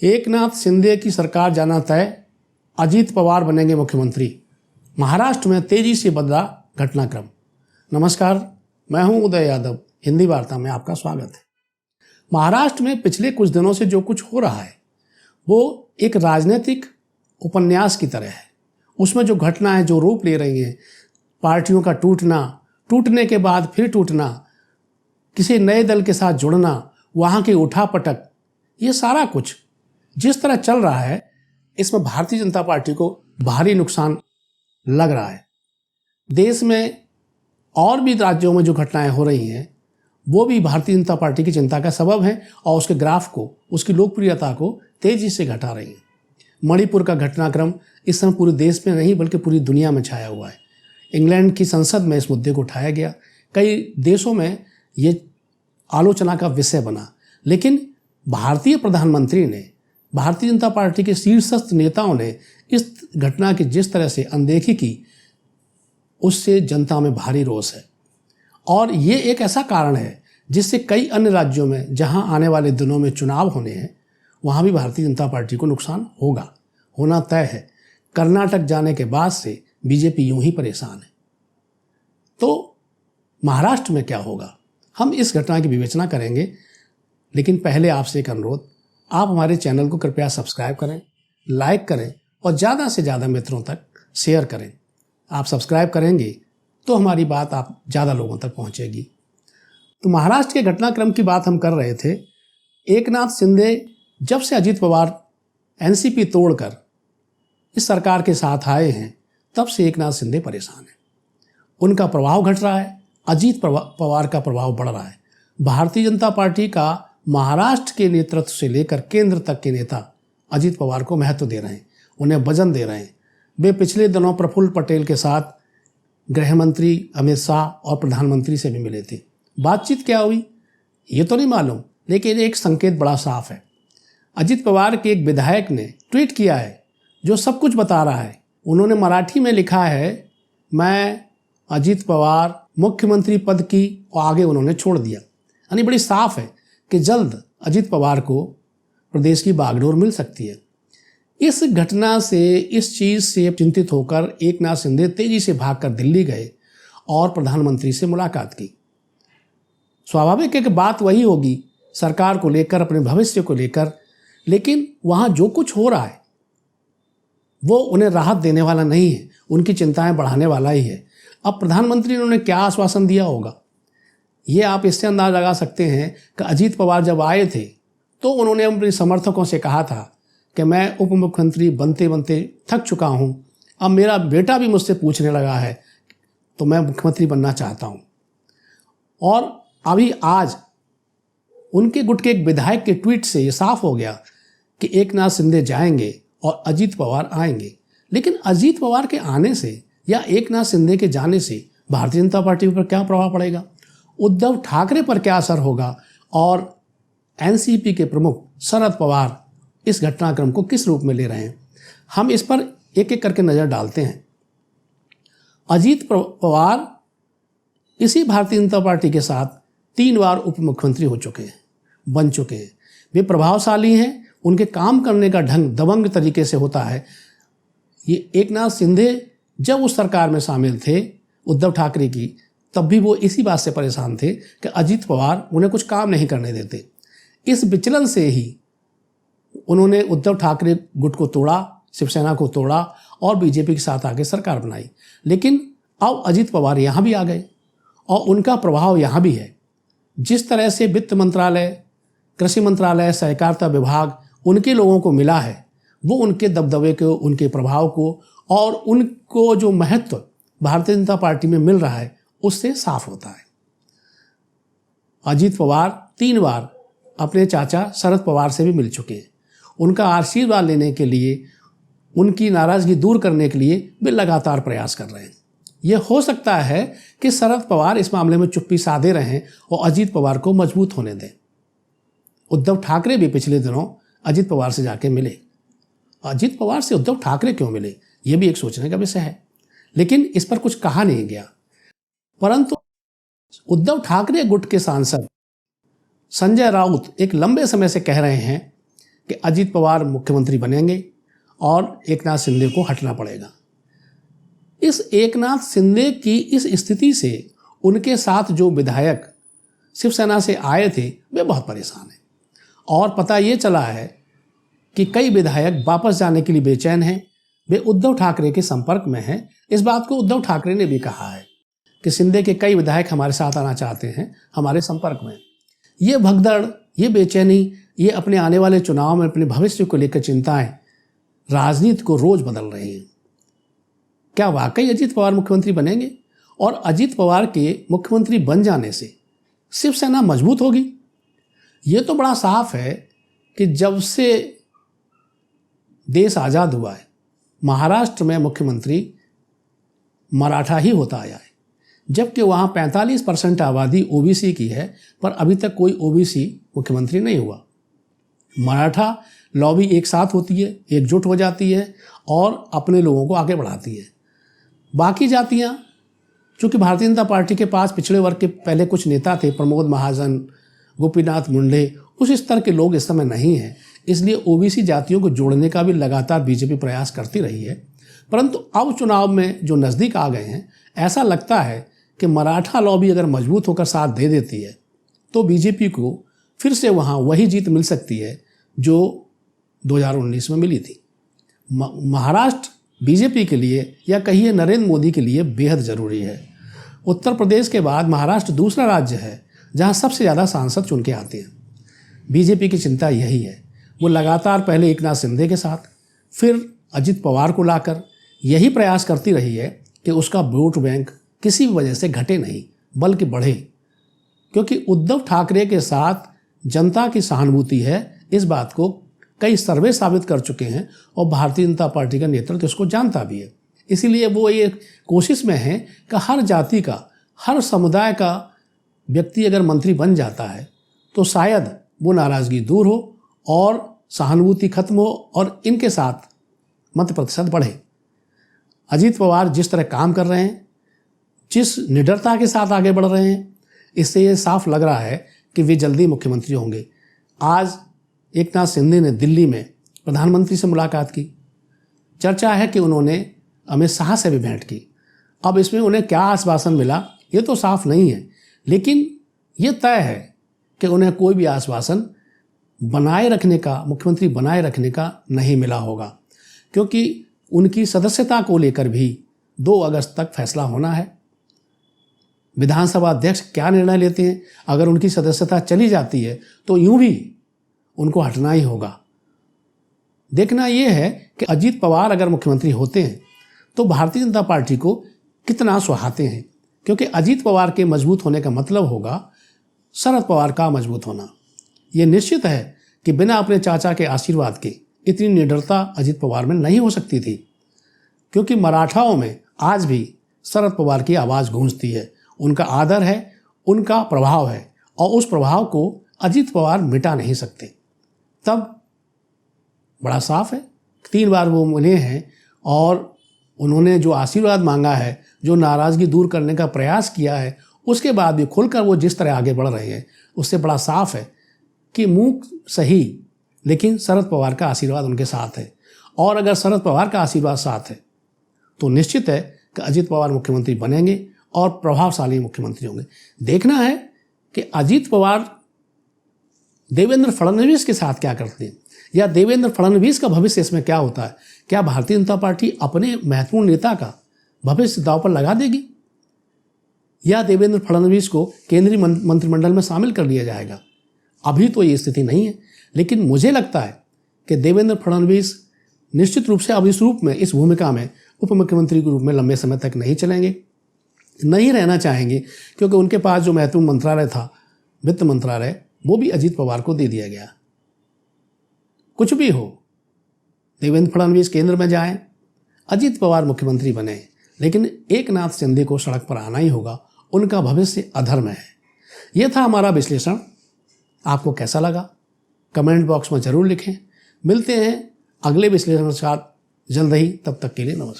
एकनाथ शिंदे की सरकार जाना तय, अजीत पवार बनेंगे मुख्यमंत्री। महाराष्ट्र में तेजी से बदला घटनाक्रम। नमस्कार, मैं हूं उदय यादव। हिंदी वार्ता में आपका स्वागत है। महाराष्ट्र में पिछले कुछ दिनों से जो कुछ हो रहा है वो एक राजनीतिक उपन्यास की तरह है। उसमें जो घटनाएं जो रूप ले रही हैं, पार्टियों का टूटना, टूटने के बाद फिर टूटना, किसी नए दल के साथ जुड़ना, वहाँ की उठापटक, ये सारा कुछ जिस तरह चल रहा है, इसमें भारतीय जनता पार्टी को भारी नुकसान लग रहा है। देश में और भी राज्यों में जो घटनाएं हो रही हैं वो भी भारतीय जनता पार्टी की चिंता का सबब है और उसके ग्राफ को, उसकी लोकप्रियता को तेजी से घटा रही हैं। मणिपुर का घटनाक्रम इस समय पूरे देश में नहीं बल्कि पूरी दुनिया में छाया हुआ है। इंग्लैंड की संसद में इस मुद्दे को उठाया गया, कई देशों में ये आलोचना का विषय बना, लेकिन भारतीय प्रधानमंत्री ने, भारतीय जनता पार्टी के शीर्षस्थ नेताओं ने इस घटना की जिस तरह से अनदेखी की, उससे जनता में भारी रोष है। और ये एक ऐसा कारण है जिससे कई अन्य राज्यों में जहां आने वाले दिनों में चुनाव होने हैं, वहां भी भारतीय जनता पार्टी को नुकसान होगा, होना तय है। कर्नाटक जाने के बाद से बीजेपी यूं ही परेशान है। तो महाराष्ट्र में क्या होगा, हम इस घटना की विवेचना करेंगे। लेकिन पहले आपसे एक अनुरोध, आप हमारे चैनल को कृपया सब्सक्राइब करें, लाइक करें और ज़्यादा से ज़्यादा मित्रों तक शेयर करें। आप सब्सक्राइब करेंगे तो हमारी बात आप ज़्यादा लोगों तक पहुंचेगी। तो महाराष्ट्र के घटनाक्रम की बात हम कर रहे थे। एकनाथ शिंदे जब से अजीत पवार एनसीपी तोड़कर इस सरकार के साथ आए हैं, तब से एकनाथ शिंदे परेशान हैं। उनका प्रभाव घट रहा है, अजीत पवार का प्रभाव बढ़ रहा है। भारतीय जनता पार्टी का महाराष्ट्र के नेतृत्व से लेकर केंद्र तक के नेता अजीत पवार को महत्व दे रहे हैं, उन्हें वजन दे रहे हैं। वे पिछले दिनों प्रफुल्ल पटेल के साथ गृह मंत्री अमित शाह और प्रधानमंत्री से भी मिले थे। बातचीत क्या हुई ये तो नहीं मालूम, लेकिन एक संकेत बड़ा साफ है। अजीत पवार के एक विधायक ने ट्वीट किया है जो सब कुछ बता रहा है। उन्होंने मराठी में लिखा है, मैं अजीत पवार मुख्यमंत्री पद की, और आगे उन्होंने छोड़ दिया। यानी बड़ी साफ है कि जल्द अजीत पवार को प्रदेश की बागडोर मिल सकती है। इस घटना से, इस चीज़ से चिंतित होकर एकनाथ शिंदे तेजी से भागकर दिल्ली गए और प्रधानमंत्री से मुलाकात की। स्वाभाविक है कि बात वही होगी सरकार को लेकर, अपने भविष्य को लेकर, लेकिन वहाँ जो कुछ हो रहा है वो उन्हें राहत देने वाला नहीं है, उनकी चिंताएं बढ़ाने वाला ही है। अब प्रधानमंत्री ने उन्हें क्या आश्वासन दिया होगा, ये आप इससे अंदाज लगा सकते हैं कि अजीत पवार जब आए थे तो उन्होंने अपने समर्थकों से कहा था कि मैं उप मुख्यमंत्री बनते बनते थक चुका हूं, अब मेरा बेटा भी मुझसे पूछने लगा है तो मैं मुख्यमंत्री बनना चाहता हूं। और अभी आज उनके गुट के एक विधायक के ट्वीट से ये साफ हो गया कि एकनाथ शिंदे जाएंगे और अजीत पवार आएंगे। लेकिन अजीत पवार के आने से या एकनाथ शिंदे के जाने से भारतीय जनता पार्टी पर क्या प्रभाव पड़ेगा, उद्धव ठाकरे पर क्या असर होगा, और एनसीपी के प्रमुख शरद पवार इस घटनाक्रम को किस रूप में ले रहे हैं, हम इस पर एक एक करके नज़र डालते हैं। अजीत पवार इसी भारतीय जनता पार्टी के साथ 3 बार उप मुख्यमंत्री हो चुके हैं, बन चुके हैं। वे प्रभावशाली हैं, उनके काम करने का ढंग दबंग तरीके से होता है। ये एकनाथ शिंदे जब उस सरकार में शामिल थे उद्धव ठाकरे की, तब भी वो इसी बात से परेशान थे कि अजीत पवार उन्हें कुछ काम नहीं करने देते। इस विचलन से ही उन्होंने उद्धव ठाकरे गुट को तोड़ा, शिवसेना को तोड़ा और बीजेपी के साथ आके सरकार बनाई। लेकिन अब अजीत पवार यहाँ भी आ गए और उनका प्रभाव यहाँ भी है। जिस तरह से वित्त मंत्रालय, कृषि मंत्रालय, सहकारिता विभाग उनके लोगों को मिला है, वो उनके दबदबे को, उनके प्रभाव को और उनको जो महत्व भारतीय जनता पार्टी में मिल रहा है उससे साफ होता है। अजीत पवार 3 बार अपने चाचा शरद पवार से भी मिल चुके हैं। उनका आशीर्वाद लेने के लिए, उनकी नाराज़गी दूर करने के लिए वे लगातार प्रयास कर रहे हैं। यह हो सकता है कि शरद पवार इस मामले में चुप्पी साधे रहें और अजीत पवार को मजबूत होने दें। उद्धव ठाकरे भी पिछले दिनों अजीत पवार से जाके मिले। अजीत पवार से उद्धव ठाकरे क्यों मिले, ये भी एक सोचने का विषय है, लेकिन इस पर कुछ कहा नहीं गया। परंतु उद्धव ठाकरे गुट के सांसद संजय राउत एक लंबे समय से कह रहे हैं कि अजीत पवार मुख्यमंत्री बनेंगे और एकनाथ शिंदे को हटना पड़ेगा। इस एकनाथ शिंदे की इस स्थिति से उनके साथ जो विधायक शिवसेना से आए थे वे बहुत परेशान हैं और पता ये चला है कि कई विधायक वापस जाने के लिए बेचैन हैं। वे उद्धव ठाकरे के संपर्क में हैं। इस बात को उद्धव ठाकरे ने भी कहा है कि शिंदे के कई विधायक हमारे साथ आना चाहते हैं, हमारे संपर्क में। ये भगदड़, ये बेचैनी, ये अपने आने वाले चुनाव में अपने भविष्य को लेकर चिंताएं राजनीति को रोज बदल रही हैं। क्या वाकई अजीत पवार मुख्यमंत्री बनेंगे? और अजीत पवार के मुख्यमंत्री बन जाने से शिवसेना मजबूत होगी? ये तो बड़ा साफ है कि जब से देश आज़ाद हुआ है, महाराष्ट्र में मुख्यमंत्री मराठा ही होता आया है, जबकि वहाँ 45% आबादी ओबीसी की है, पर अभी तक कोई ओबीसी मुख्यमंत्री नहीं हुआ। मराठा लॉबी एक साथ होती है, एकजुट हो जाती है और अपने लोगों को आगे बढ़ाती है। बाकी जातियाँ, चूँकि भारतीय जनता पार्टी के पास पिछड़े वर्ग के पहले कुछ नेता थे, प्रमोद महाजन, गोपीनाथ मुंडे, उस स्तर के लोग इस समय नहीं हैं, इसलिए ओबीसी जातियों को जोड़ने का भी लगातार बीजेपी प्रयास करती रही है। परंतु अब चुनाव में जो नज़दीक आ गए हैं, ऐसा लगता है कि मराठा लॉबी अगर मजबूत होकर साथ दे देती है तो बीजेपी को फिर से वहाँ वही जीत मिल सकती है जो 2019 में मिली थी। महाराष्ट्र बीजेपी के लिए या कहिए नरेंद्र मोदी के लिए बेहद ज़रूरी है। उत्तर प्रदेश के बाद महाराष्ट्र दूसरा राज्य है जहाँ सबसे ज़्यादा सांसद चुन के आते हैं। बीजेपी की चिंता यही है। वो लगातार पहले एकनाथ शिंदे के साथ, फिर अजित पवार को लाकर यही प्रयास करती रही है कि उसका वोट बैंक किसी भी वजह से घटे नहीं बल्कि बढ़े, क्योंकि उद्धव ठाकरे के साथ जनता की सहानुभूति है। इस बात को कई सर्वे साबित कर चुके हैं और भारतीय जनता पार्टी का नेतृत्व इसको जानता भी है। इसीलिए वो ये कोशिश में है कि हर जाति का, हर समुदाय का व्यक्ति अगर मंत्री बन जाता है तो शायद वो नाराज़गी दूर हो और सहानुभूति खत्म हो और इनके साथ मत प्रतिशत बढ़े। अजीत पवार जिस तरह काम कर रहे हैं, जिस निडरता के साथ आगे बढ़ रहे हैं, इससे ये साफ लग रहा है कि वे जल्दी मुख्यमंत्री होंगे। आज एकनाथ शिंदे ने दिल्ली में प्रधानमंत्री से मुलाकात की। चर्चा है कि उन्होंने अमित शाह से भी भेंट की। अब इसमें उन्हें क्या आश्वासन मिला ये तो साफ नहीं है, लेकिन ये तय है कि उन्हें कोई भी आश्वासन बनाए रखने का, मुख्यमंत्री बनाए रखने का नहीं मिला होगा, क्योंकि उनकी सदस्यता को लेकर भी 2 अगस्त तक फैसला होना है। विधानसभा अध्यक्ष क्या निर्णय लेते हैं, अगर उनकी सदस्यता चली जाती है तो यूं भी उनको हटना ही होगा। देखना यह है कि अजीत पवार अगर मुख्यमंत्री होते हैं तो भारतीय जनता पार्टी को कितना सुहाते हैं, क्योंकि अजीत पवार के मजबूत होने का मतलब होगा शरद पवार का मजबूत होना। यह निश्चित है कि बिना अपने चाचा के आशीर्वाद के इतनी निडरता अजीत पवार में नहीं हो सकती थी, क्योंकि मराठाओं में आज भी शरद पवार की आवाज़ गूंजती है। उनका आदर है, उनका प्रभाव है और उस प्रभाव को अजीत पवार मिटा नहीं सकते। तब बड़ा साफ है, 3 बार वो मिले हैं और उन्होंने जो आशीर्वाद मांगा है, जो नाराज़गी दूर करने का प्रयास किया है, उसके बाद भी खुलकर वो जिस तरह आगे बढ़ रहे हैं, उससे बड़ा साफ है कि मुँह सही लेकिन शरद पवार का आशीर्वाद उनके साथ है। और अगर शरद पवार का आशीर्वाद साथ है तो निश्चित है कि अजीत पवार मुख्यमंत्री बनेंगे और प्रभावशाली मुख्यमंत्री होंगे। देखना है कि अजीत पवार देवेंद्र फडणवीस के साथ क्या करते हैं या देवेंद्र फडणवीस का भविष्य इसमें क्या होता है। क्या भारतीय जनता पार्टी अपने महत्वपूर्ण नेता का भविष्य दांव पर लगा देगी या देवेंद्र फडणवीस को केंद्रीय मंत्रिमंडल में शामिल कर लिया जाएगा? अभी तो ये स्थिति नहीं है, लेकिन मुझे लगता है कि देवेंद्र फडणवीस निश्चित रूप से अब इस रूप में, इस भूमिका में उप मुख्यमंत्री के रूप में लंबे समय तक नहीं चलेंगे, नहीं रहना चाहेंगे, क्योंकि उनके पास जो महत्वपूर्ण मंत्रालय था, वित्त मंत्रालय, वो भी अजीत पवार को दे दिया गया। कुछ भी हो, देवेंद्र फडणवीस केंद्र में जाएं, अजीत पवार मुख्यमंत्री बने, लेकिन एकनाथ शिंदे को सड़क पर आना ही होगा। उनका भविष्य अधर में है। यह था हमारा विश्लेषण। आपको कैसा लगा कमेंट बॉक्स में ज़रूर लिखें। मिलते हैं अगले विश्लेषण के साथ जल्द ही, तब तक के लिए नमस्कार।